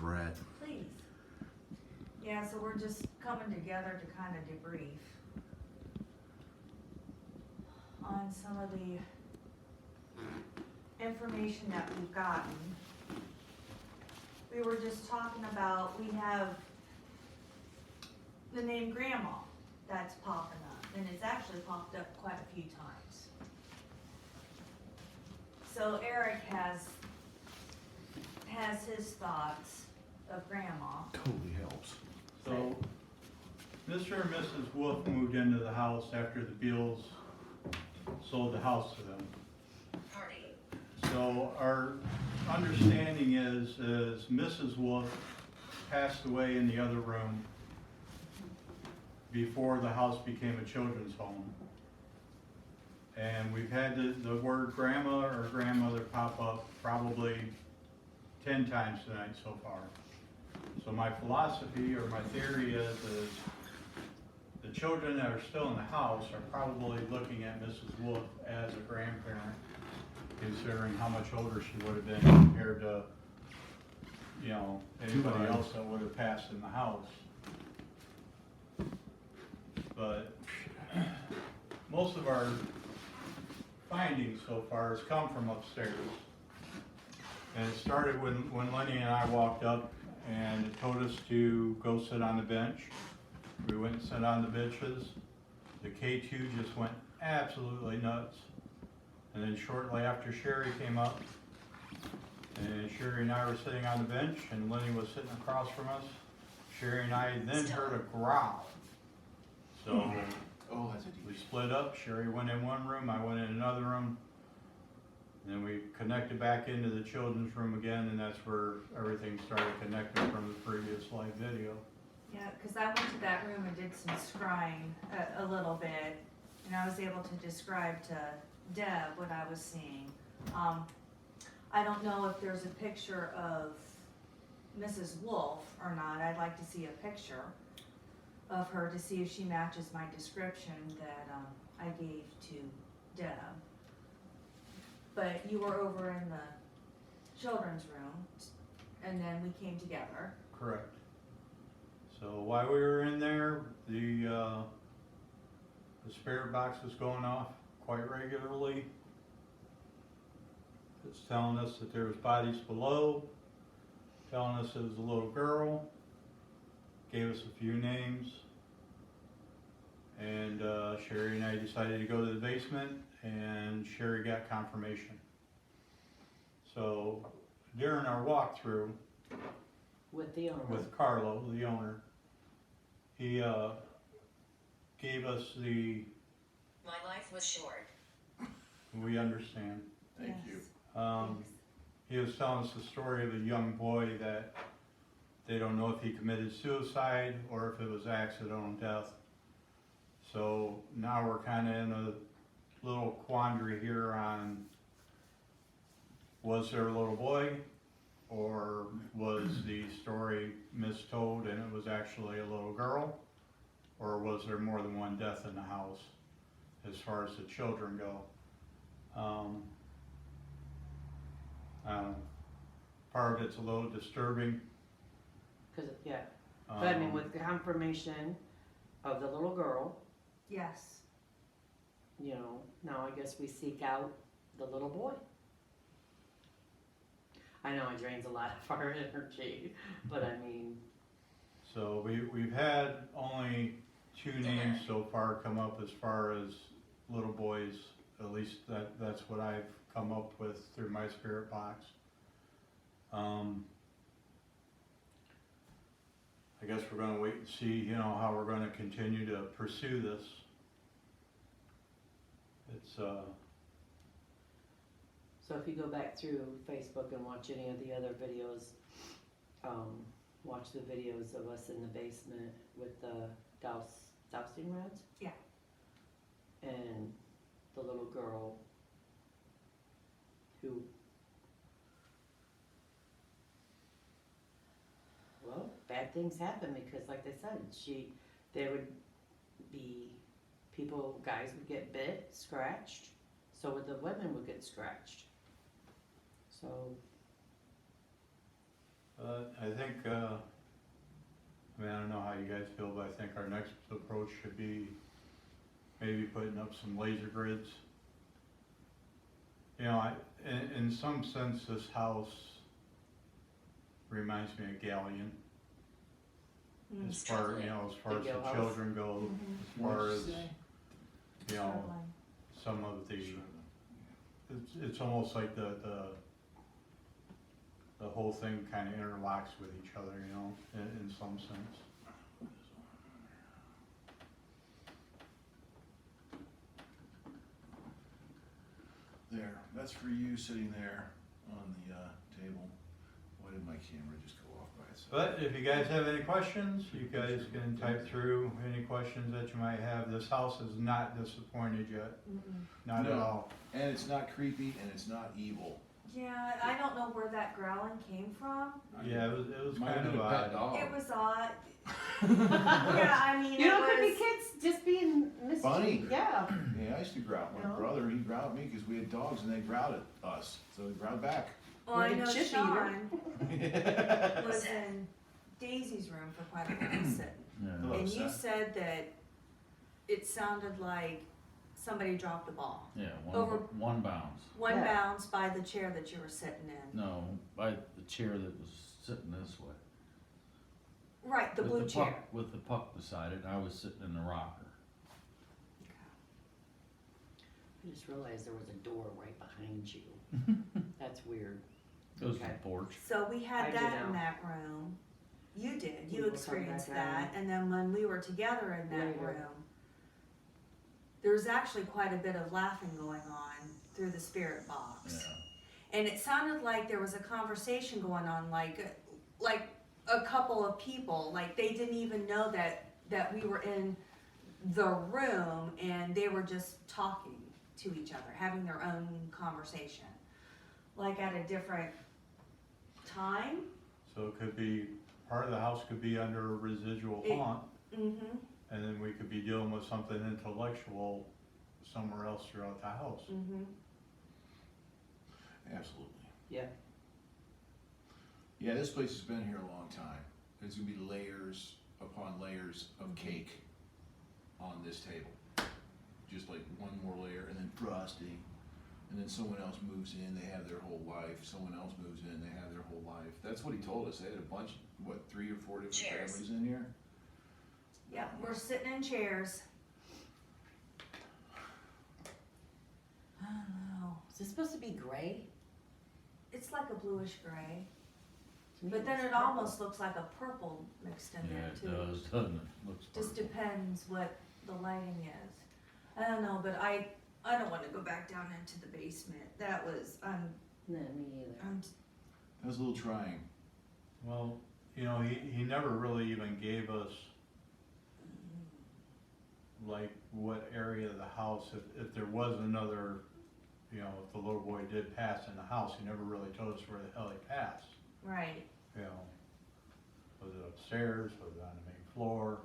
Brad. Please. Yeah, so we're just coming together to kind of debrief on some of the information that we've gotten. We were just talking about, we have the name Grandma that's popping up, and it's actually popped up quite a few times. So Eric has his thoughts of Grandma. Totally helps. So, Mr. and Mrs. Wolf moved into the house after the Bills sold the house to them. So our understanding is Mrs. Wolf passed away in the other room before the house became a children's home. And we've had the word grandma or grandmother pop up probably 10 times tonight so far. So my philosophy or my theory is the children that are still in the house are probably looking at Mrs. Wolf as a grandparent, considering how much older she would have been compared to, you know, anybody else that would have passed in the house. But most of our findings so far has come from upstairs. And it started when Lenny and I walked up and it told us to go sit on the bench. We went and sat on the benches. The K2 just went absolutely nuts. And then shortly after Sherry came up, and Sherry and I were sitting on the bench and Lenny was sitting across from us. Sherry and I then heard a growl. So we split up. Sherry went in one room, I went in another room. Then we connected back into the children's room again, and that's where everything started connecting from the previous live video. Yeah, because I went to that room and did some scrying a little bit, and I was able to describe to Deb what I was seeing. I don't know if there's a picture of Mrs. Wolf or not. I'd like to see a picture of her to see if she matches my description that I gave to Deb. But you were over in the children's room, and then we came together. Correct. So while we were in there, the spirit box was going off quite regularly. It's telling us that there was bodies below, telling us it was a little girl, gave us a few names, and Sherry and I decided to go to the basement, and Sherry got confirmation. So during our walkthrough with the owner, with Carlo, the owner, he gave us the "My life was short." We understand. Thank you. Thanks. He was telling us the story of a young boy that they don't know if he committed suicide or if it was accidental death. So now we're kind of in a little quandary here on, was there a little boy or was the story mistold and it was actually a little girl, or was there more than one death in the house as far as the children go? I don't know. Part of it's a little disturbing. because yeah, but I mean with confirmation of the little girl, Yes. you know, now I guess we seek out the little boy. I know it drains a lot of our energy, but I mean. So we've had only 2 names so far come up as far as little boys. At least that's what I've come up with through my spirit box. I guess we're going to wait and see, you know, how we're going to continue to pursue this. It's So if you go back through Facebook and watch any of the other videos, watch the videos of us in the basement with the dousing rods. Yeah. And the little girl who, well, bad things happen because like they said, there would be people, guys would get bit, scratched, so would the women would get scratched. So I think, I mean, I don't know how you guys feel, but I think our next approach should be maybe putting up some laser grids. You know, in some sense, this house reminds me of Galleon. Mm. As far, you know, as far as Big the yellow house. children go, Mhm. as far What'd as, you say? you know, Struggling. some of the, it's almost like the whole thing kinda interlocks with each other, you know, in some sense. There, that's for you sitting there on the table. Why did my camera just go off by itself? But if you guys have any questions, you guys can type through any questions that you might have. This house is not disappointed yet, Mm-mm. not at No. all. And it's not creepy and it's not evil. Yeah, I don't know where that growling came from. Yeah, it was Might kind have of been a pet odd. dog. It was odd. Yeah, I mean, You know, it could be was. kids just being mischievous. Funny. Yeah. Yeah, I used to growl. My No. brother, he growled at me because we had dogs and they growled at us. So he growled back. Well, I Like a know chip Sean Hello, was in Daisy's room for quite a while sitting. Yeah, And you Seth. said that it sounded like somebody dropped the ball. yeah, Over- one bounce. One Yeah. bounce by the chair that you were sitting in. No, by the chair that was sitting this way. Right, the With blue chair. puck- With the puck beside it, and I was sitting in the rocker. I just realized there was a door right behind you. That's weird. Goes to Okay. the porch. So we had I do that in now. that room. You did, We you will come experienced back that, around. and then when we were together in that Later. room, there was actually quite a bit of laughing going on through the spirit box. Yeah. And it sounded like there was a conversation going on, like a couple of people, like they didn't even know that we were in the room and they were just talking to each other, having their own conversation, like at a different time. So it could be, part of the house could be under a residual It- haunt, Mm-hmm. and then we could be dealing with something intellectual somewhere else throughout the house. Mm-hmm. Absolutely. Yeah. Yeah, this place has been here a long time. There's gonna be layers upon layers of cake on this table. Just like one more layer and then frosting. And then someone else moves in, they have their whole life. Someone else moves in, they have their whole life. That's what he told us. They had a bunch, what, 3 or 4 different Chairs. families in here? Yeah, we're sitting in chairs. I don't know. Is this supposed to be gray? It's like a bluish gray, To me, but then looks it purple. almost looks like a purple mixed in Yeah, there it too. does, doesn't it? Looks Just purple. depends what the lighting is. I don't know, but I don't want to go back down into the basement. That was No, me either. That was a little trying. Well, you know, he never really even gave us like what area of the house, if there was another, you know, if the little boy did pass in the house, he never really told us where the hell he passed. right. You know, was it upstairs, was it on the main floor,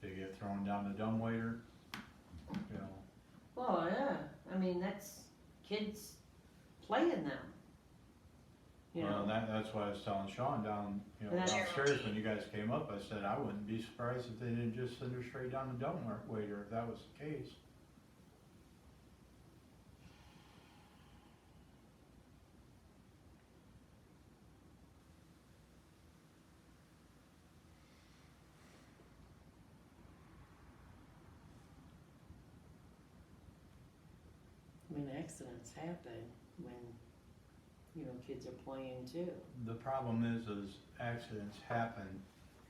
did he get thrown down the dumbwaiter? You know, Well, yeah. I mean, that's kids playing them. You well, know. that's why I was telling Sean down, you know, That's- downstairs when you guys came up, I said, I wouldn't be surprised if they didn't just send her straight down the dumbwaiter, if that was the case. I mean, accidents happen when, you know, kids are playing too. The problem is accidents happen,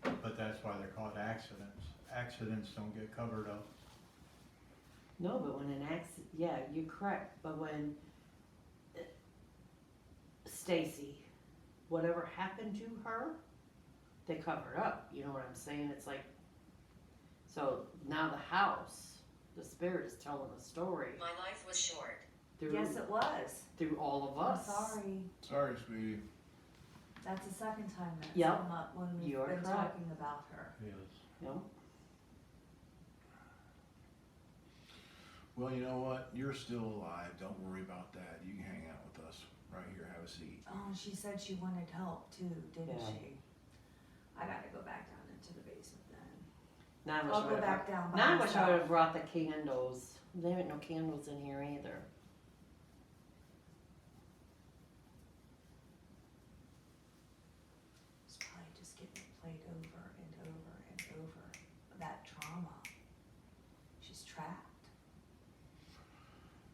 but that's why they're called accidents. Accidents don't get covered up. No, but when an accident, yeah, you're correct, but when Stacy, whatever happened to her, they covered up, you know what I'm saying? It's like, so now the house, the spirit is telling a story My life was short. through, Yes, it was. through all of I'm us. sorry. Sorry, sweetie. That's the second time that's Yep. come up when we've You are been correct. talking about her. Yes. No? Well, you know what? You're still alive. Don't worry about that. You can hang out with us. right here, have a seat. Oh, she said she wanted help too, didn't Yeah. she? I gotta go back down into the basement then. Now I wish I'll I go would've back brought- down by Now I wish I myself. would've brought the candles. There ain't no candles in here either. It's probably just getting it played over and over and over. That trauma. She's trapped.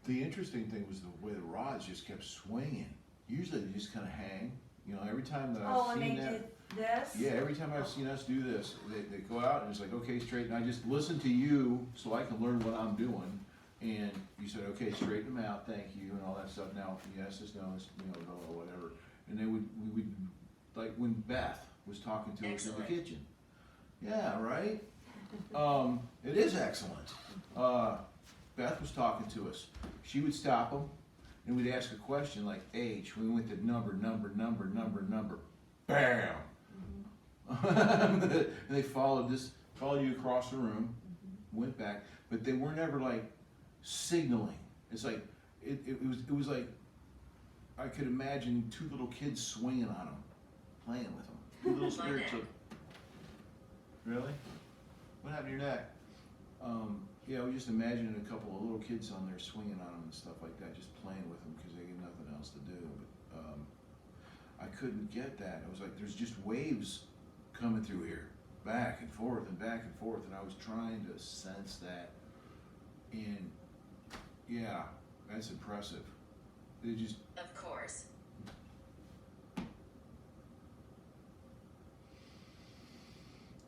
The interesting thing was the way the rods just kept swinging. Usually they just kind of hang. You know, every time that Oh, I've and seen they that. did this? Yeah, every time I've seen us do this, they go out and it's like, okay, straighten. I just listen to you so I can learn what I'm doing. And you said, okay, straighten them out, thank you, and all that stuff. Now, yes, it's no, it's, you know, no, whatever. And we would, like when Beth was talking to us in the Excellent. kitchen. Yeah, right? It is excellent. Beth was talking to us. She would stop them and we'd ask a question like H. We went to number. Bam! And they followed you across the room, went back, but they weren't ever like signaling. It's like, it was like, I could imagine two little kids swinging on them, playing with them. Two little spirits of, really? What happened to your neck? Yeah, we just imagining a couple of little kids on there swinging on them and stuff like that, just playing with them because they had nothing else to do. But I couldn't get that. I was like, there's just waves coming through here, back and forth, and I was trying to sense that. And yeah, that's impressive. They just, Of course.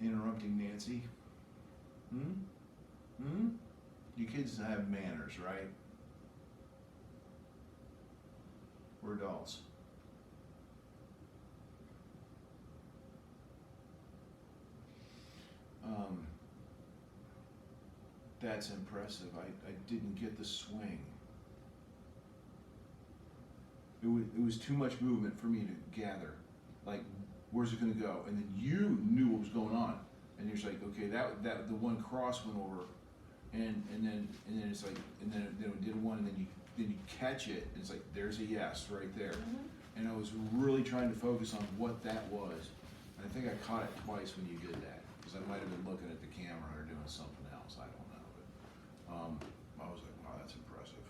interrupting Nancy. You kids have manners, right? We're adults. That's impressive. I didn't get the swing. It was too much movement for me to gather. Like, where's it gonna go? And then you knew what was going on. And you're just like, okay, that the one cross went over, and then it's like, and then it did one, and then you catch it, and it's like, there's a yes right there. And I was really trying to focus on what that was. And I think I caught it twice when you did that, because I might have been looking at the camera or doing something else. I don't know, but I was like, wow, that's impressive.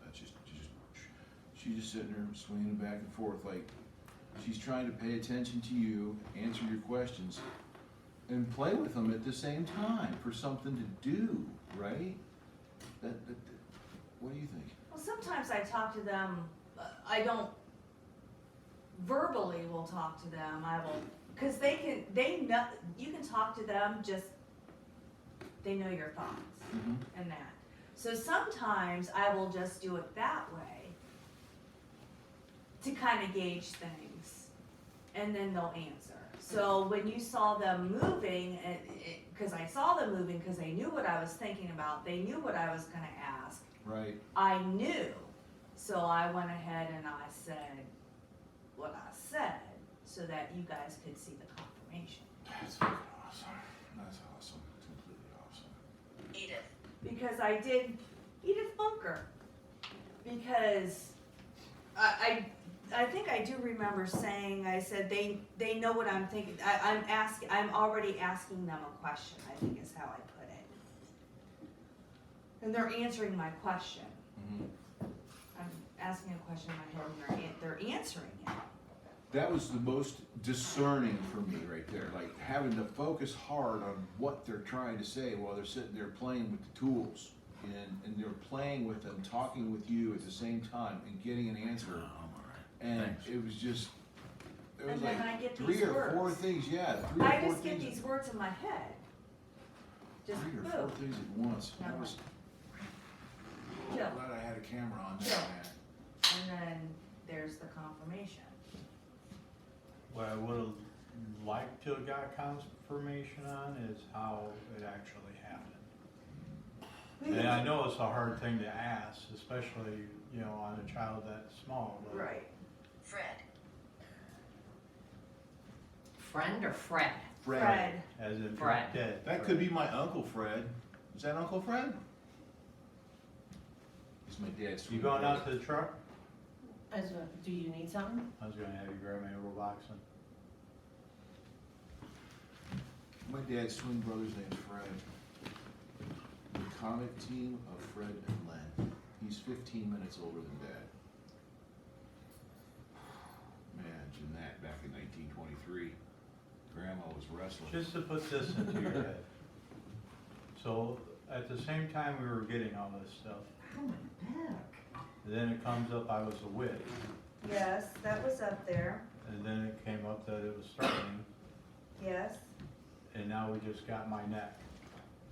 That's just she's just sitting there swinging back and forth, like she's trying to pay attention to you, answer your questions, and play with them at the same time for something to do, right? That what do you think? Well, sometimes I talk to them, I don't verbally will talk to them, I will, because they know, you can talk to them, just, they know your thoughts and that. So sometimes I will just do it that way to kind of gauge things, and then they'll answer. So when you saw them moving, because I saw them moving, because they knew what I was thinking about, they knew what I was going to ask. Right. I knew, so I went ahead and I said what I said, so that you guys could see the confirmation. That's fucking awesome. That's awesome. Completely awesome. Edith. Because I did Edith Bunker, because I think I do remember saying, I said they know what I'm thinking. I'm already asking them a question, I think is how I put it. And they're answering my question. I'm asking a question in my head and they're answering it. That was the most discerning for me right there, like having to focus hard on what they're trying to say while they're sitting there playing with the tools, and they're playing with them, talking with you at the same time and getting an answer. Oh, all right. And Thanks. it was just, it was And then like I get three these or four words. things, yeah, three or I four just get things. these words in my head. Just Three or boom. four things at once. That I was Kill. glad I had a camera on that, Kill. man. And then there's the confirmation. What I would have liked to have got confirmation on is how it actually happened. And I know it's a hard thing to ask, especially, you know, on a child that small. But Right. Fred. Friend or Fred? Fred. as in Fred. dead. That could be my Uncle Fred. Is that Uncle Fred? It's my dad's You twin going brother. out to the truck? Do you need something? I was gonna have you grab my overboxing. My dad's twin brother's name's Fred. The comic team of Fred and Len. He's 15 minutes older than Dad. Imagine that back in 1923. Grandma was wrestling. Just to put this into your head. So, at the same time we were getting all this stuff, Oh, my back. then it comes up I was a witch. Yes, that was up there. And then it came up that it was threatening, Yes. and now we just got my neck.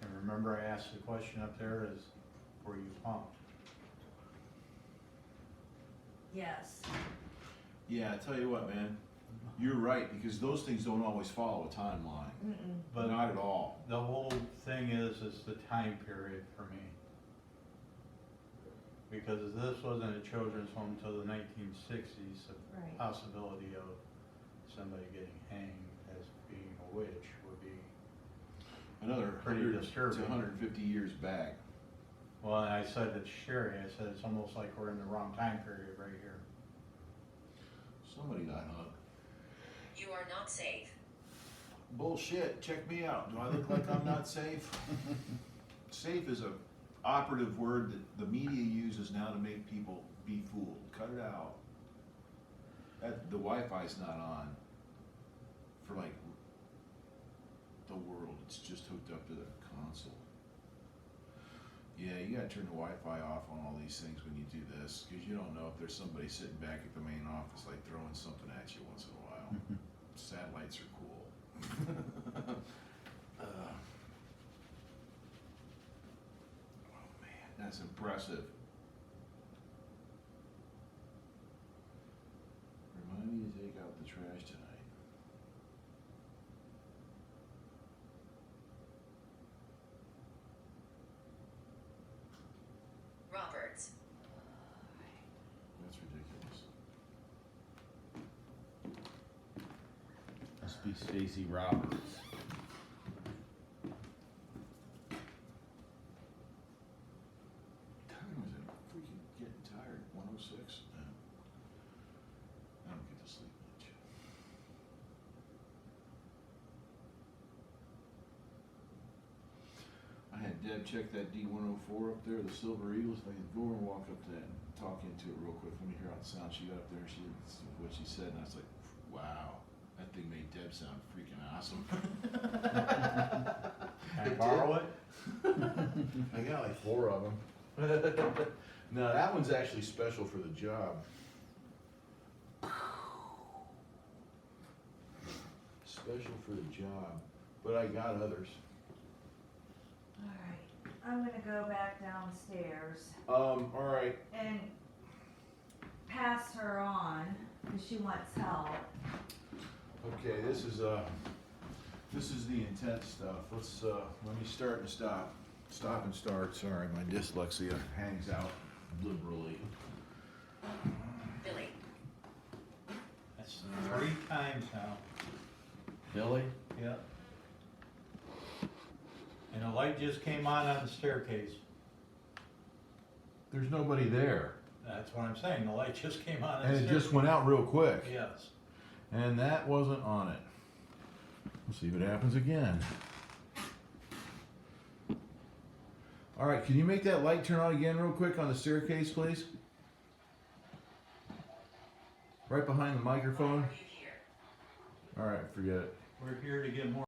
And remember I asked the question up there is, were you pumped? Yes. Yeah, I tell you what, man. You're right, because those things don't always follow a timeline. Mm-mm. But not at all. The whole thing is the time period for me. Because this wasn't a children's home until the 1960s, the Right. possibility of somebody getting hanged as being a witch would be, Another Pretty 100 disturbing. to 150 years back. well, and I said to Sherry, I said, it's almost like we're in the wrong time period right here. Somebody got hung. You are not safe. Bullshit, check me out. Do I look like I'm not safe? Safe is a operative word that the media uses now to make people be fooled. Cut it out. The Wi-Fi's not on for like the world. It's just hooked up to the console. Yeah, you gotta turn the Wi-Fi off on all these things when you do this, because you don't know if there's somebody sitting back at the main office like throwing something at you once in a while. Satellites are cool. Oh man, that's impressive. Remind me to take out the trash tonight. Roberts. That's ridiculous. Must be Stacy Roberts. Time was it? Freaking getting tired. 1:06. I don't get to sleep much. I had Deb check that D104 up there, the Silver Eagles. I could go over and walk up to that and talk into it real quick. Let me hear how it sounds. She got up there and she what she said, and I was like, wow, that thing made Deb sound freaking awesome. Can I borrow it? I got like 4 of them. No, that one's actually special for the job. Special for the job, but I got others. All right. I'm gonna go back downstairs All right. and pass her on, because she wants help. Okay, this is the intense stuff. Let's let me start and stop. Stop and start. Sorry, my dyslexia hangs out liberally. Billy. That's 3 times now. Billy? Yep. And the light just came on the staircase. There's nobody there, That's what I'm saying, the light just came on and the it staircase. just went out real quick. Yes. And that wasn't on it. We'll see what happens again. All right, can you make that light turn on again real quick on the staircase, please? Right behind the Why microphone. are you here? All right, forget it. We're here to get more